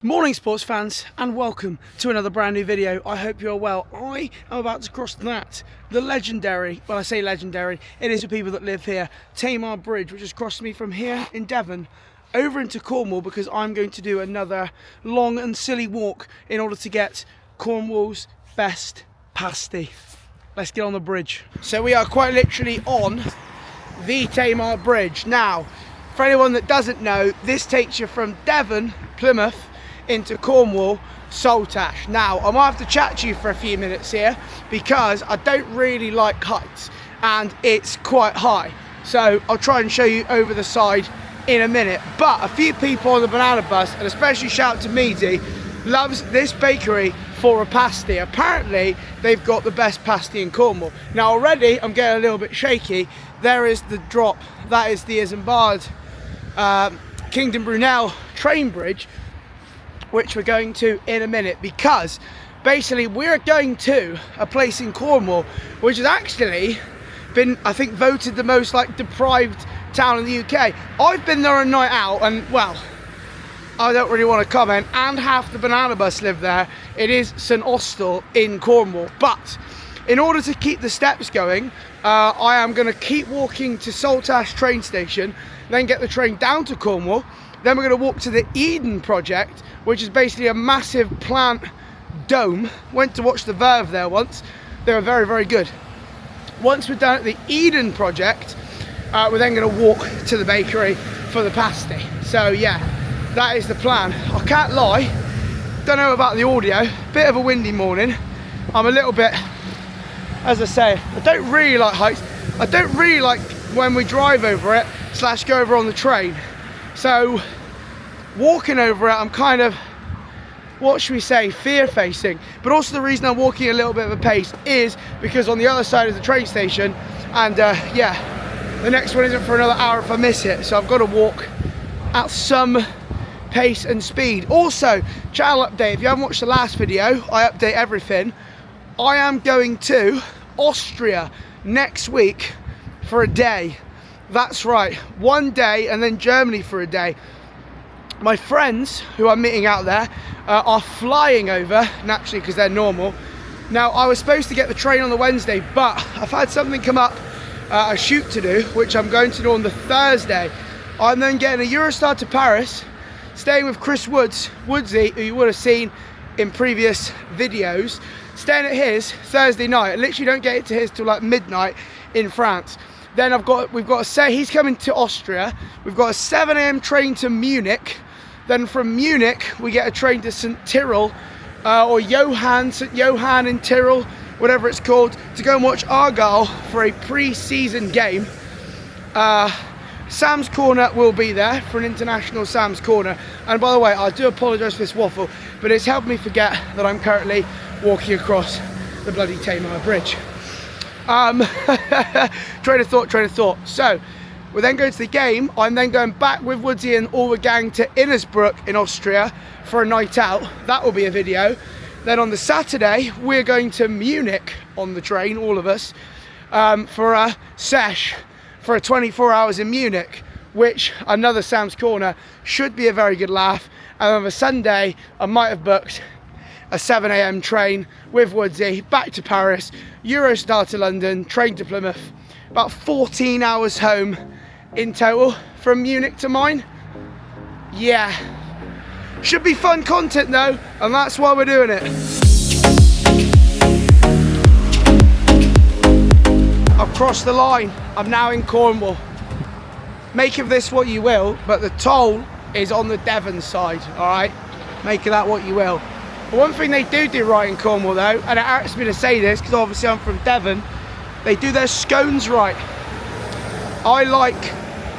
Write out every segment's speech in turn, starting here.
Morning sports fans, and welcome to another brand new video. I hope you're well. I am about to cross the legendary, well I say legendary, it is for people that live here, Tamar Bridge, which has crossed me from here in Devon over into Cornwall, because I'm going to do another long and silly walk in order to get Cornwall's best pasty. Let's get on the bridge. So we are quite literally on the Tamar Bridge. Now, for anyone that doesn't know, this takes you from Devon, Plymouth, into Cornwall, Saltash. Now, I might have to chat to you for a few minutes here because I don't really like heights and it's quite high. So I'll try and show you over the side in a minute. But a few people on the banana bus, and especially shout out to Meady, loves this bakery for a pasty. Apparently, they've got the best pasty in Cornwall. Now already, I'm getting a little bit shaky. There is the drop. That is the Isambard Kingdom Brunel train bridge, which we're going to in a minute, because basically we're going to a place in Cornwall which has actually been, I think, voted the most deprived town in the UK. I've been there a night out and, well, I don't really want to comment, and half the banana bus live there. It is St Austell in Cornwall, but in order to keep the steps going, I am going to keep walking to Saltash train station, then get the train down to Cornwall. Then we're going to walk to the Eden project, which is basically a massive plant dome. Went to watch the Verve there once. They were very, very good. Once we're done at the Eden project, we're then going to walk to the bakery for the pasty. So yeah, that is the plan. I can't lie, don't know about the audio. Bit of a windy morning. I'm a little bit, as I say, I don't really like heights. I don't really like when we drive over it / go over on the train. So walking over it, I'm kind of, what should we say, fear-facing. But also the reason I'm walking a little bit of a pace is because on the other side is the train station, and yeah, the next one isn't for another hour if I miss it. So I've got to walk at some pace and speed. Also, channel update, if you haven't watched the last video, I update everything. I am going to Austria next week for a day. That's right, one day, and then Germany for a day. My friends who I'm meeting out there are flying over, naturally, because they're normal. Now, I was supposed to get the train on the Wednesday, but I've had something come up, a shoot to do, which I'm going to do on the Thursday. I'm then getting a Eurostar to Paris, staying with Chris Woodsy, who you would have seen in previous videos, staying at his Thursday night. I literally don't get it to his till like midnight in France. Then we've got to say he's coming to Austria. We've got a 7 AM train to Munich. Then from Munich we get a train to St Tyrol, or St Johann in Tyrol, whatever it's called, to go and watch Argyle for a pre-season game. Sam's Corner will be there for an international Sam's Corner. And by the way, I do apologise for this waffle, but it's helped me forget that I'm currently walking across the bloody Tamar Bridge. Train of thought. So we're then going to the game. I'm then going back with Woodsy and all the gang to Innsbruck in Austria for a night out. That will be a video. Then on the Saturday we're going to Munich on the train, all of us, for a sesh for a 24 hours in Munich, which, another Sam's Corner, should be a very good laugh. And on the Sunday I might have booked a 7 AM train with Woodsy back to Paris, Eurostar to London, train to Plymouth, about 14 hours home in total from Munich to mine. Yeah, should be fun content though, and that's why we're doing it. I've crossed the line, I'm now in Cornwall. Make of this what you will, but the toll is on the Devon side, alright? Make of that what you will. But one thing they do right in Cornwall though, and it hurts me to say this because obviously I'm from Devon, they do their scones right. I like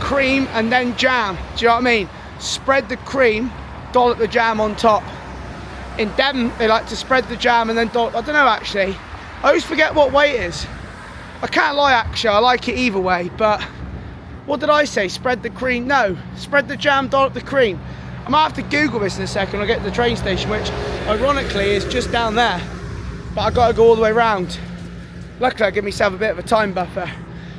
cream and then jam, do you know what I mean? Spread the cream, dollop the jam on top. In Devon, they like to spread the jam and then dollop, I don't know actually. I always forget what way it is. I can't lie actually, I like it either way, but what did I say? Spread the cream? No, spread the jam, dollop the cream. I might have to Google this in a second when I get to the train station, which ironically is just down there, but I've got to go all the way around. Luckily I give myself a bit of a time buffer.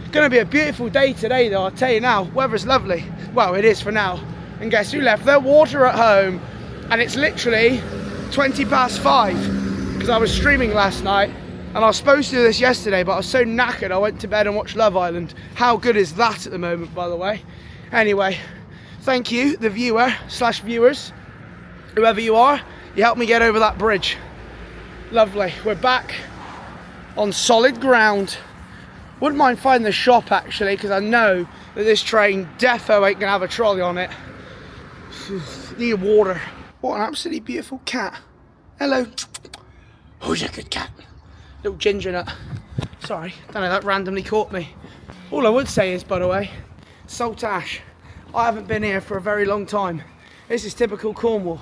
It's going to be a beautiful day today though, I'll tell you now. Weather's lovely. Well, it is for now. And guess who left their water at home? and it's literally 20 past 5 because I was streaming last night and I was supposed to do this yesterday, but I was so knackered I went to bed and watched Love Island. How good is that at the moment, by the way? Anyway, thank you, the viewer slash viewers, whoever you are. You helped me get over that bridge. Lovely. We're back on solid ground. Wouldn't mind finding the shop actually, because I know that this train defo ain't gonna have a trolley on it. Need water. What an absolutely beautiful cat. Hello. Who's a good cat? Little ginger nut. Sorry, don't know, that randomly caught me. All I would say is, by the way, Saltash, I haven't been here for a very long time. This is typical Cornwall.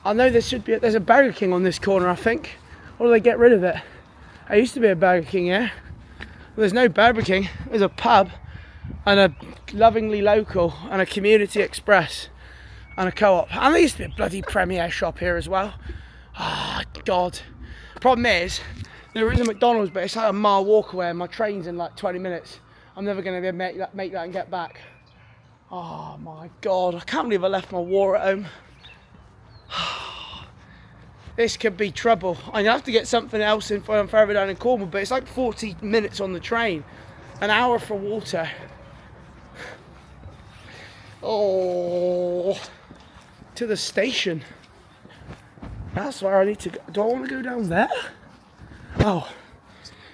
I know there's a Burger King on this corner, I think. Or do they get rid of it? There used to be a Burger King here. Well, there's no Burger King. There's a pub and a lovingly local and a community express and a co-op. And there used to be a bloody Premier shop here as well. Ah, oh, God. Problem is, there is a McDonald's, but it's like a mile walk away and my train's in like 20 minutes. I'm never going to make that and get back. Oh my God, I can't believe I left my water at home. This could be trouble. I have to get something else in further down in Cornwall, but it's like 40 minutes on the train. An hour for water. Oh, to the station. That's where I need to go. Do I want to go down there? Oh,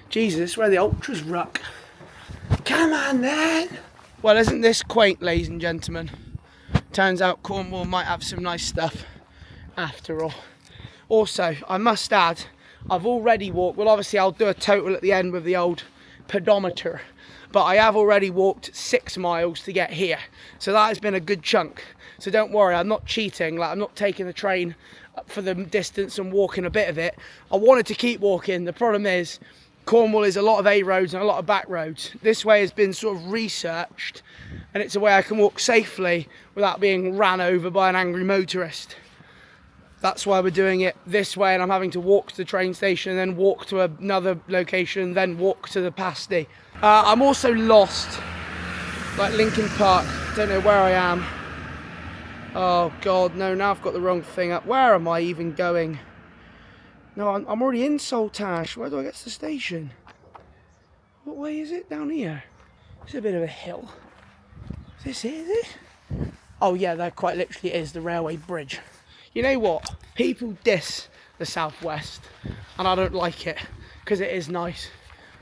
Jesus, where the ultras ruck. Come on then. Well, isn't this quaint, ladies and gentlemen? Turns out Cornwall might have some nice stuff after all. Also, I must add, I've already walked, well obviously I'll do a total at the end with the old pedometer, but I have already walked 6 miles to get here. So that has been a good chunk. So don't worry, I'm not cheating, like I'm not taking the train for the distance and walking a bit of it. I wanted to keep walking. The problem is, Cornwall is a lot of A roads and a lot of back roads. This way has been sort of researched and it's a way I can walk safely without being ran over by an angry motorist. That's why we're doing it this way, and I'm having to walk to the train station and then walk to another location, then walk to the Pasty. I'm also lost, like Lincoln Park. Don't know where I am. Oh God, no, now I've got the wrong thing up. Where am I even going? No, I'm already in Saltash. Where do I get to the station? What way is it? Down here? It's a bit of a hill. Is this it, is it? Oh yeah, that quite literally is the railway bridge. You know what? People diss the southwest, and I don't like it, because it is nice.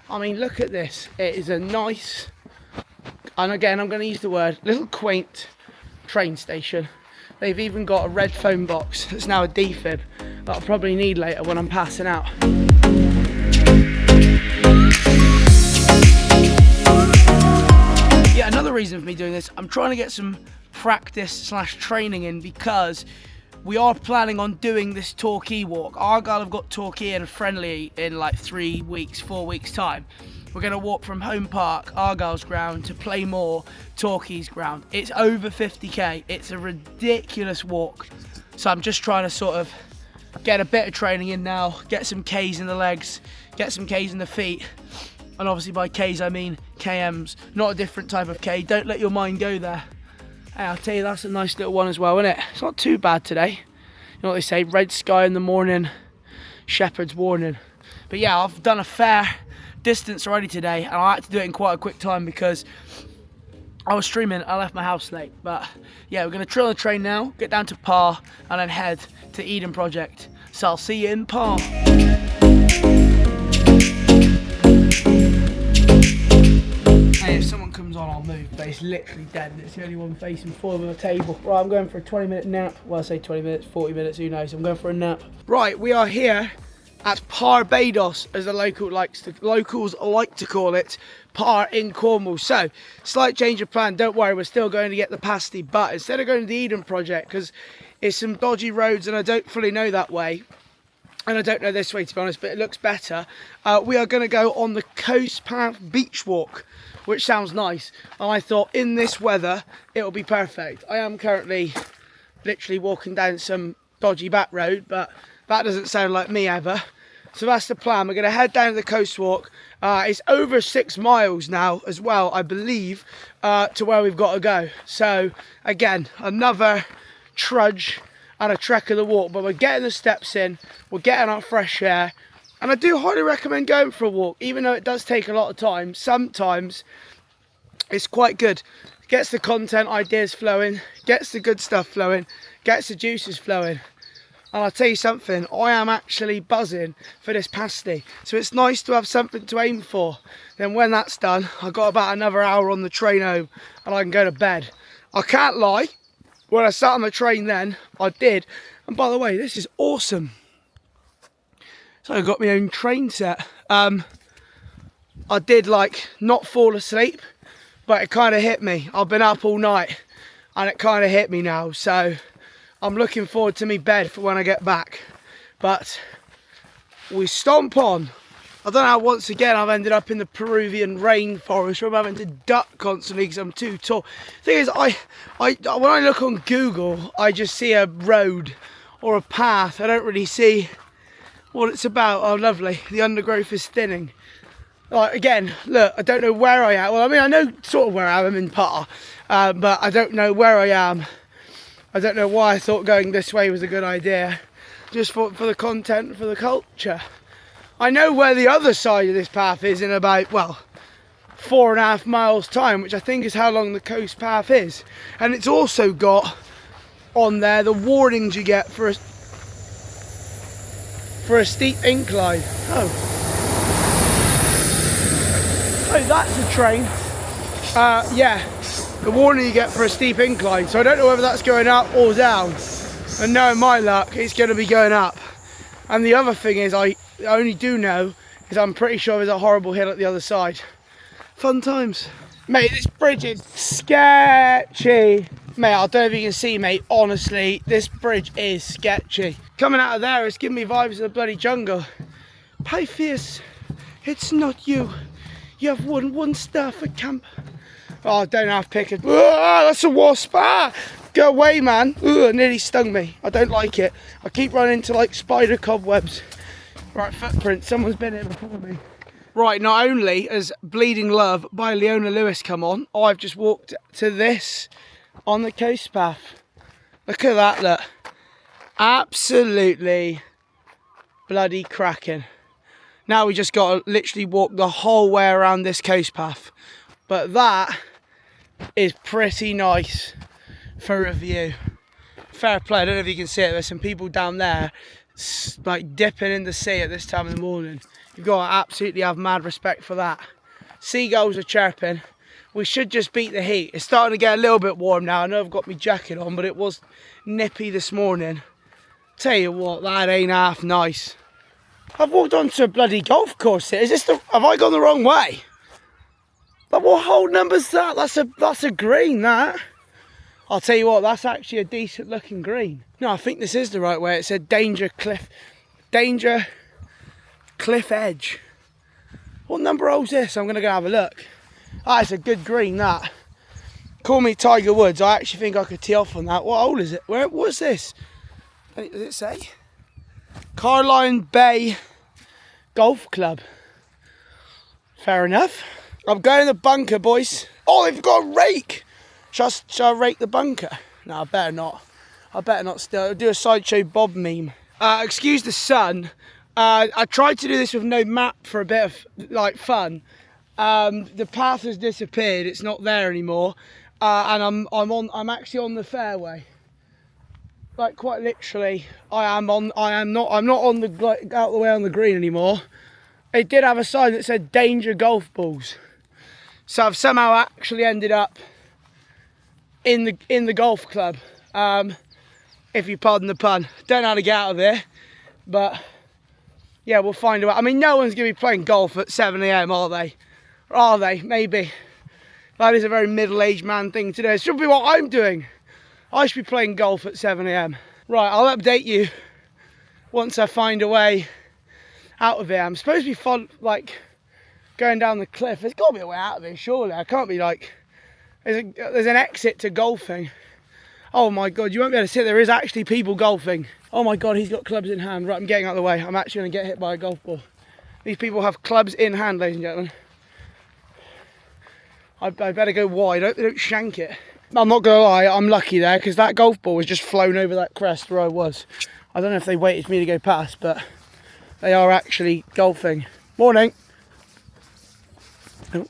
I mean, look at this. It is a nice, and again, I'm going to use the word, little quaint train station. They've even got a red phone box that's now a defib that I'll probably need later when I'm passing out. Yeah, another reason for me doing this, I'm trying to get some practice / training in, because we are planning on doing this Torquay walk. Argyle have got Torquay and Friendly in like 4 weeks time. We're going to walk from Home Park, Argyle's ground, to Playmore, Torquay's ground. It's over 50k. It's a ridiculous walk. So I'm just trying to sort of get a bit of training in now, get some Ks in the legs, get some Ks in the feet. And obviously by Ks I mean KMs, not a different type of K. Don't let your mind go there. Hey, I'll tell you, that's a nice little one as well, isn't it? It's not too bad today. You know what they say, red sky in the morning, shepherd's warning. But yeah, I've done a fair distance already today, and I had to do it in quite a quick time because I was streaming, I left my house late. But yeah, we're going to trill the train now, get down to Par, and then head to Eden Project. So I'll see you in Par. Hey, if someone comes on, I'll move, but it's literally dead. It's the only one facing forward of the table. Right, I'm going for a 20-minute nap. Well, I say 20 minutes, 40 minutes, who knows? I'm going for a nap. Right, we are here at Barbados, as the locals like to call it, Par in Cornwall. So, slight change of plan. Don't worry, we're still going to get the Pasty, but instead of going to the Eden Project, because it's some dodgy roads and I don't fully know that way, and I don't know this way to be honest, but it looks better, we are going to go on the Coast Path Beach Walk, which sounds nice. And I thought in this weather, it'll be perfect. I am currently literally walking down some dodgy back road, but that doesn't sound like me ever. So that's the plan. We're going to head down to the coast walk. It's over 6 miles now as well, I believe, to where we've got to go. So again, another trudge, and a trek of the walk, but we're getting the steps in, we're getting our fresh air, and I do highly recommend going for a walk, even though it does take a lot of time. Sometimes it's quite good. Gets the content ideas flowing, gets the good stuff flowing, gets the juices flowing. And I'll tell you something, I am actually buzzing for this pasty. So it's nice to have something to aim for. Then when that's done, I've got about another hour on the train home and I can go to bed. I can't lie, when I sat on the train then, I did. And by the way, this is awesome. So I got my own train set. I did like not fall asleep, but it kind of hit me. I've been up all night and it kind of hit me now. So I'm looking forward to me bed for when I get back. But we stomp on. I don't know how once again I've ended up in the Peruvian rainforest where I'm having to duck constantly because I'm too tall. Thing is, when I look on Google, I just see a road or a path. I don't really see what it's about. Oh, lovely. The undergrowth is thinning. Like, again, look, I don't know where I am. Well, I mean, I know sort of where I am. I'm in Par, but I don't know where I am. I don't know why I thought going this way was a good idea. Just for the content, for the culture. I know where the other side of this path is in about, well, 4.5 miles time, which I think is how long the coast path is. And it's also got on there the warnings you get for a steep incline. Oh, that's a train. Yeah. The warning you get for a steep incline, so I don't know whether that's going up or down, and knowing my luck, it's going to be going up. And the other thing is, I only do know is I'm pretty sure there's a horrible hill at the other side. Fun times. Mate, this bridge is sketchy. Mate, I don't know if you can see, mate, honestly, this bridge is sketchy. Coming out of there, it's giving me vibes of the bloody jungle. Pythias, it's not you. You have one star for camp. Oh, I don't have pickers. Oh, that's a wasp. Ah, go away, man. Ooh, it nearly stung me. I don't like it. I keep running into like spider cobwebs. Right, footprints. Someone's been here before me. Right, not only has Bleeding Love by Leona Lewis come on, I've just walked to this on the coast path. Look at that, look. Absolutely bloody cracking. Now we just got to literally walk the whole way around this coast path. But that is pretty nice for a view. Fair play. I don't know if you can see it. There's some people down there like dipping in the sea at this time of the morning. You've got to absolutely have mad respect for that. Seagulls are chirping. We should just beat the heat. It's starting to get a little bit warm now. I know I've got my jacket on, but it was nippy this morning. Tell you what, that ain't half nice. I've walked onto a bloody golf course here. Have I gone the wrong way? But what hole number's that? That's a green, that. I'll tell you what, that's actually a decent looking green. No, I think this is the right way. It said danger cliff edge. What number hole's this? I'm gonna go have a look. Ah, it's a good green, that. Call me Tiger Woods. I actually think I could tee off on that. What hole is it? What's this? Does it say? Carline Bay Golf Club. Fair enough. I'm going in the bunker, boys. Oh, they've got a rake. Shall I rake the bunker? No, I better not. I better not still. I'll do a Sideshow Bob meme. Excuse the sun. I tried to do this with no map for a bit of like fun. The path has disappeared. It's not there anymore. And I'm actually on the fairway. Like quite literally, I'm not on the out the way on the green anymore. It did have a sign that said danger golf balls. So I've somehow actually ended up in the golf club. If you pardon the pun. Don't know how to get out of there, but yeah, we'll find a way. I mean, no one's gonna be playing golf at 7 AM, are they? Or are they? Maybe. That is a very middle-aged man thing to do. It should be what I'm doing. I should be playing golf at 7 AM. Right, I'll update you once I find a way out of here. I'm supposed to be fun, like going down the cliff. There's got to be a way out of here, surely. I can't be like, there's an exit to golfing. Oh my God, you won't be able to see. There is actually people golfing. Oh my God, he's got clubs in hand. Right, I'm getting out of the way. I'm actually going to get hit by a golf ball. These people have clubs in hand, ladies and gentlemen. I better go wide. I hope they don't shank it. I'm not gonna lie, I'm lucky there because that golf ball was just flown over that crest where I was. I don't know if they waited for me to go past, but they are actually golfing. Morning. Oh.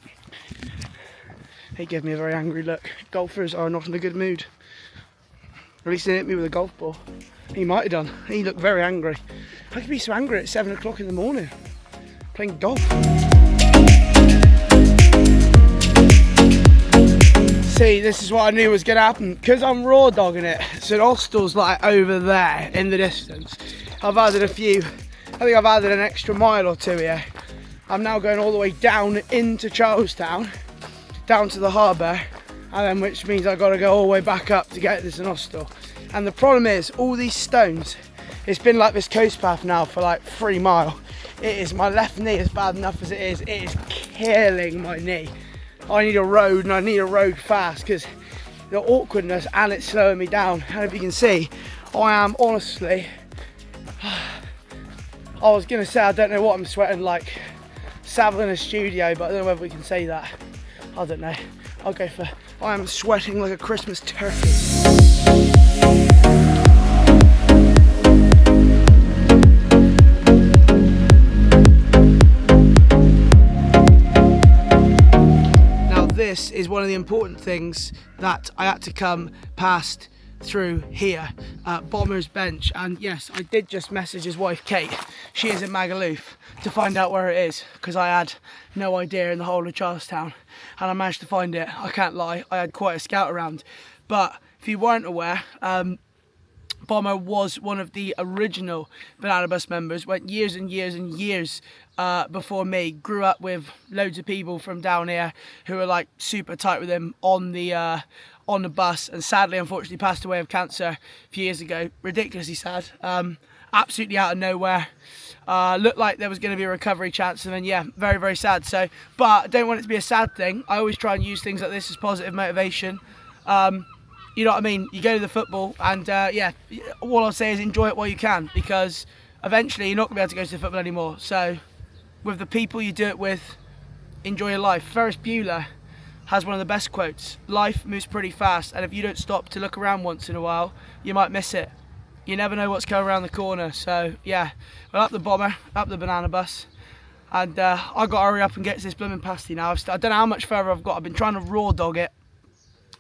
He gave me a very angry look. Golfers are not in a good mood. At least he hit me with a golf ball. He might have done. He looked very angry. How could you be so angry at 7 o'clock in the morning playing golf? See, this is what I knew was going to happen. Because I'm raw dogging it, so the hostel's like over there in the distance. I've added a few, I think I've added an extra mile or two here. I'm now going all the way down into Charlestown, down to the harbour, and then which means I've got to go all the way back up to get this hostel. And the problem is, all these stones, it's been like this coast path now for like 3 miles. It is, my left knee is bad enough as it is killing my knee. I need a road, and I need a road fast because the awkwardness and it's slowing me down. And if you can see, I am honestly, I was gonna say I don't know what I'm sweating like Savile in a studio, but I don't know whether we can say that. I don't know. I'll go for, I am sweating like a Christmas turkey. This is one of the important things that I had to come past through here at Bomber's Bench. And yes, I did just message his wife Kate, she is in Magaluf, to find out where it is, because I had no idea in the whole of Charlestown, and I managed to find it. I can't lie, I had quite a scout around. But if you weren't aware, Bomber was one of the original Banana Bus members, went years and years and years before me, grew up with loads of people from down here who were like super tight with him on the bus, and sadly, unfortunately, passed away of cancer a few years ago. Ridiculously sad, absolutely out of nowhere. Looked like there was going to be a recovery chance, and then yeah, very, very sad. So, but I don't want it to be a sad thing. I always try and use things like this as positive motivation. You know what I mean? You go to the football, and yeah, all I'll say is enjoy it while you can, because eventually you're not going to be able to go to the football anymore. So with the people you do it with, enjoy your life. Ferris Bueller has one of the best quotes: life moves pretty fast, and if you don't stop to look around once in a while, you might miss it. You never know what's coming around the corner. So yeah, well, up the Bomber, up the Banana Bus, and I've got to hurry up and get to this blooming pasty now. I don't know how much further I've got. I've been trying to raw dog it.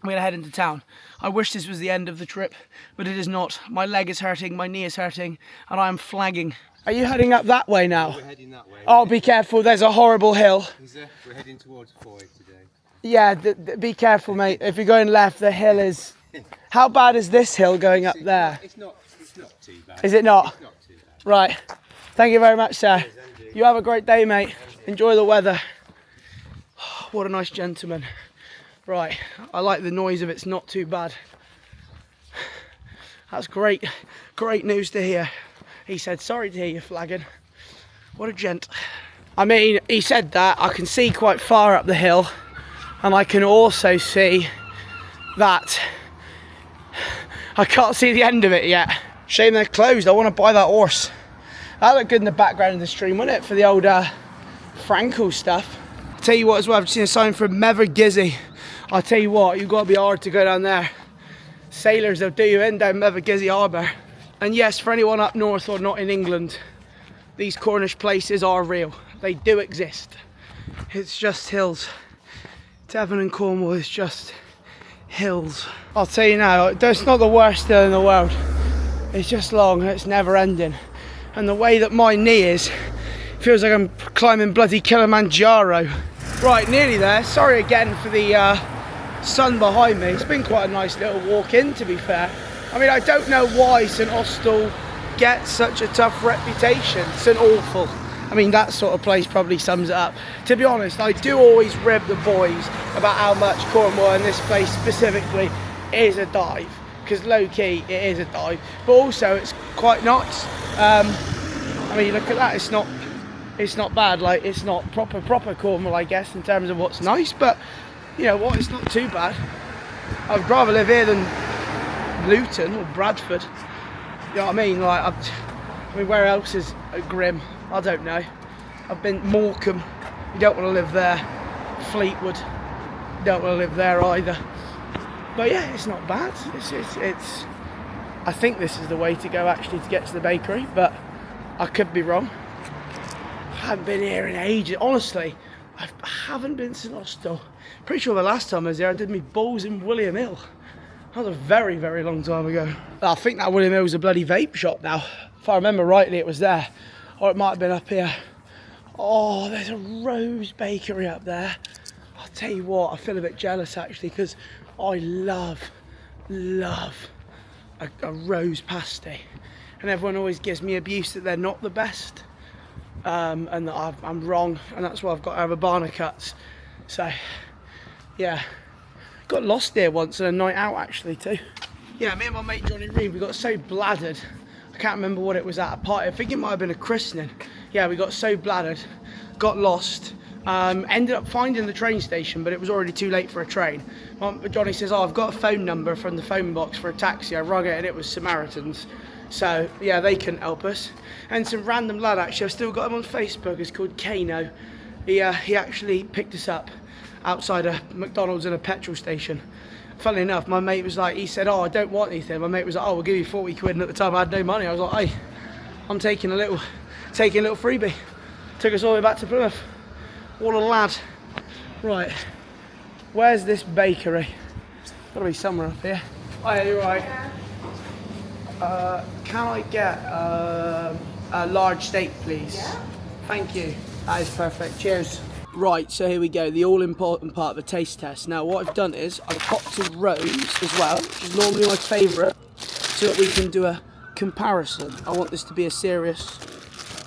I'm going to head into town. I wish this was the end of the trip, but it is not. My leg is hurting, my knee is hurting, and I am flagging. Are you heading up that way now? We're heading that way. Oh, be careful, there's a horrible hill. We're heading towards Foy today. Yeah, be careful, mate. If you're going left, the hill is... How bad is this hill going up there? It's not too bad. Is it not? It's not too bad. Right. Thank you very much, sir. You have a great day, mate. Enjoy the weather. What a nice gentleman. Right, I like the noise of it's not too bad. That's great news to hear. He said, sorry to hear you flagging. What a gent. I mean, he said that. I can see quite far up the hill, and I can also see that I can't see the end of it yet. Shame they're closed. I want to buy that horse. That looked good in the background of the stream, wouldn't it, for the old Franco stuff. I'll tell you what as well, I've seen a sign for Mevergizzy. I'll tell you what, you've got to be hard to go down there. Sailors, they'll do you in down Mevergizzy Harbour. And yes, for anyone up north or not in England, these Cornish places are real. They do exist. It's just hills. Devon and Cornwall is just hills. I'll tell you now, it's not the worst hill in the world. It's just long and it's never ending. And the way that my knee is, feels like I'm climbing bloody Kilimanjaro. Right, nearly there. Sorry again for the sun behind me. It's been quite a nice little walk in, to be fair. I mean, I don't know why St Austell gets such a tough reputation. St Awful. I mean, that sort of place probably sums it up. To be honest, I do always rib the boys about how much Cornwall and this place specifically is a dive. Because low key, it is a dive. But also, it's quite nice. I mean, look at that. It's not bad. Like, it's not proper Cornwall, I guess, in terms of what's nice. But you know what? It's not too bad. I'd rather live here than Luton or Bradford. You know what I mean? Like, I mean, where else is grim? I don't know. I've been Morecambe. You don't want to live there. Fleetwood. You don't want to live there either. But yeah, it's not bad. It's I think this is the way to go actually to get to the bakery, but I could be wrong. I haven't been here in ages. Honestly, I haven't been to Nostell. Pretty sure the last time I was there, I did me balls in William Hill. That was a very, very long time ago. I think that William Hill was a bloody vape shop now. If I remember rightly, it was there. Or it might have been up here. Oh, there's a Rose Bakery up there. I'll tell you what, I feel a bit jealous actually, because I love a Rose Pasty. And everyone always gives me abuse that they're not the best. And that I'm wrong, and that's why I've got to have a Barnacuts. So, yeah. Got lost there once on a night out actually too. Yeah, me and my mate Johnny Reed, we got so bladdered. I can't remember what it was at a party. I think it might have been a christening. Yeah, we got so bladdered, got lost. Ended up finding the train station, but it was already too late for a train. Johnny says, oh, I've got a phone number from the phone box for a taxi. I rung it and it was Samaritans. So, yeah, they couldn't help us. And some random lad, actually, I've still got him on Facebook, it's called Kano. He actually picked us up outside a McDonald's and a petrol station. Funnily enough, my mate was like, he said, oh, I don't want anything. My mate was like, oh, we'll give you 40 quid, and at the time I had no money. I was like, hey, I'm taking a little freebie. Took us all the way back to Plymouth. What a lad. Right, where's this bakery? Gotta be somewhere up here. Oh, yeah, you're right. Can I get a large steak, please? Yeah. Thank you. That is perfect. Cheers. Right, so here we go, the all-important part of the taste test. Now, what I've done is I've popped a Rose as well, which is normally my favourite, so that we can do a comparison. I want this to be a serious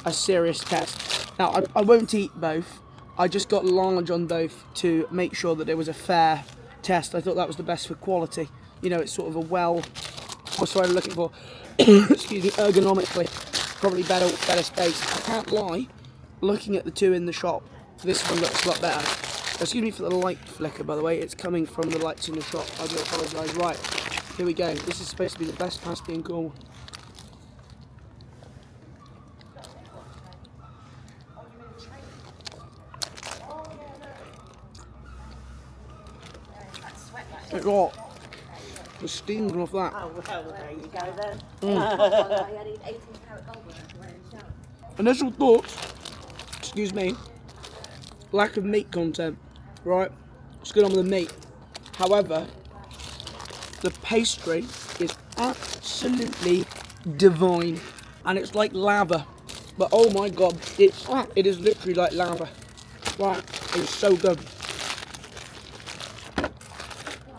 test. Now, I won't eat both. I just got large on both to make sure that it was a fair test. I thought that was the best for quality. You know, it's sort of a what's the word I'm looking for? Excuse me, ergonomically, probably better space. I can't lie, looking at the two in the shop, this one looks a lot better. Excuse me for the light flicker, by the way, it's coming from the lights in the shop. I do apologise. Right, here we go. This is supposed to be the best pasty in Cornwall. It's hot. The steam off that. Oh, well, there you go then. Initial thoughts, excuse me, lack of meat content, right? It's good on the meat. However, the pastry is absolutely divine, and it's like lava. But oh my god, it is literally like lava. Right, it's so good.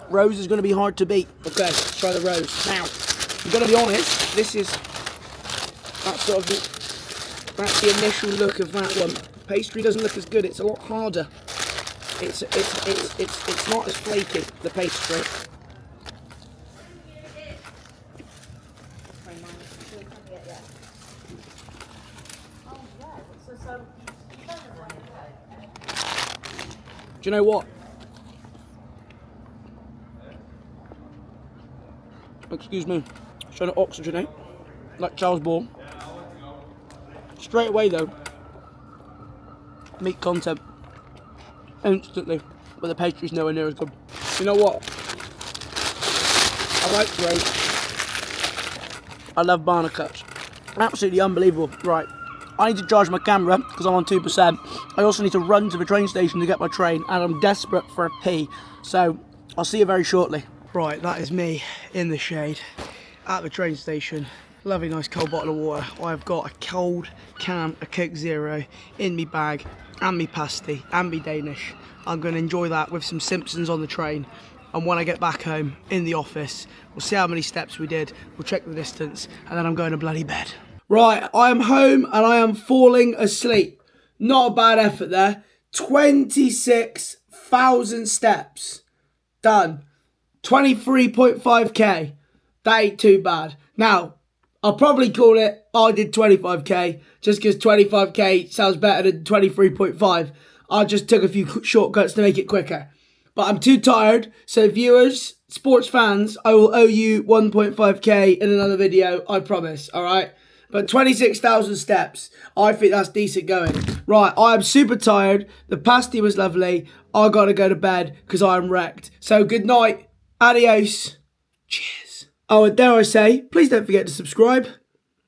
Rose is going to be hard to beat. Okay, let's try the Rose. Now, I'm going to be honest, this is that's the initial look of that one. Pastry doesn't look as good. It's a lot harder. It's not as flaky, the pastry. Do you know what? Excuse me, trying to oxygenate, like Charles Ball. Straight away though, meat content, instantly, but the pastry's nowhere near as good. You know what? I like Rose. I love Barnacuts. Absolutely unbelievable. Right, I need to charge my camera because I'm on 2%. I also need to run to the train station to get my train, and I'm desperate for a pee. So I'll see you very shortly. Right, that is me in the shade at the train station. Lovely nice cold bottle of water. I've got a cold can of Coke Zero in me bag, and me pasty, and me Danish. I'm going to enjoy that with some Simpsons on the train. And when I get back home in the office, we'll see how many steps we did, we'll check the distance, and then I'm going to bloody bed. Right, I am home and I am falling asleep. Not a bad effort there. 26,000 steps. Done. 23.5k. That ain't too bad. Now, I'll probably call it I did 25k, just because 25k sounds better than 23.5. I just took a few shortcuts to make it quicker. But I'm too tired, so viewers, sports fans, I will owe you 1.5k in another video, I promise, alright? But 26,000 steps, I think that's decent going. Right, I am super tired, the pasty was lovely, I gotta go to bed because I am wrecked. So good night. Adios. Cheers. Oh, and dare I say, please don't forget to subscribe.